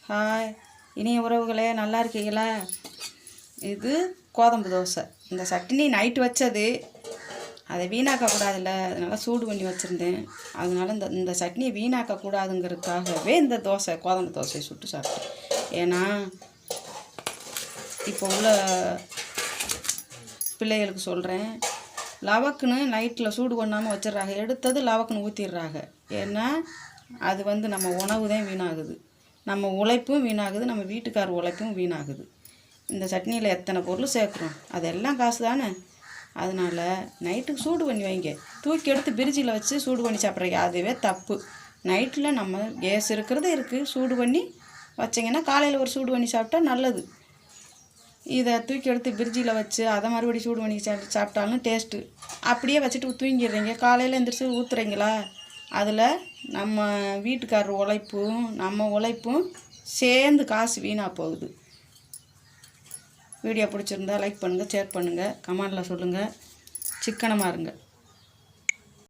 Hi இனிய உறவுகளே, நல்லா இருக்கீங்களா? இது கோதம்பு தோசை. இந்த சட்னி நைட்டு வச்சது, அதை வீணாக்கக்கூடாதுல்ல, அதனால் சூடு பண்ணி வச்சுருந்தேன். அதனால் இந்த சட்னியை வீணாக்கக்கூடாதுங்கிறதுக்காகவே இந்த கோதம்பு தோசையை சுட்டு சாப்பிட்டேன். ஏன்னா இப்போ உள்ள பிள்ளைகளுக்கு சொல்கிறேன், லவக்குன்னு நைட்டில் சூடு பண்ணாமல் வச்சிடுறாங்க, எடுத்தது லவக்குன்னு ஊற்றிடுறாங்க. ஏன்னா அது நம்ம உணவு தான் வீணாகுது, நம்ம உழைப்பும் வீணாகுது, நம்ம வீட்டுக்கார உழைப்பும் வீணாகுது. இந்த சட்னியில் எத்தனை பொருள் சேர்க்குறோம், அதெல்லாம் காசு தானே. அதனால் நைட்டுக்கு சூடு பண்ணி வைங்க, தூக்கி எடுத்து பிரிட்ஜில் வச்சு சூடு பண்ணி சாப்பிட்றீங்க, அதுவே தப்பு. நைட்டில் நம்ம கேஸ் இருக்குது, சூடு பண்ணி வச்சிங்கன்னா காலையில் ஒரு சூடு பண்ணி சாப்பிட்டா நல்லது. இதை தூக்கி எடுத்து பிரிட்ஜில் வச்சு அதை மறுபடியும் சூடு பண்ணி சாப்பிட்டாலும் டேஸ்ட்டு. அப்படியே வச்சுட்டு தூங்கிடுறீங்க, காலையில் எந்திரிச்சு ஊற்றுறீங்களா, அதில் நம்ம வீட்டுக்காரர் உழைப்பும் நம்ம உழைப்பும் சேர்ந்து காசு வீணாக போகுது. வீடியோ பிடிச்சிருந்தா லைக் பண்ணுங்கள், ஷேர் பண்ணுங்கள், கமெண்டில் சொல்லுங்கள். சிக்கனமாக இருங்க.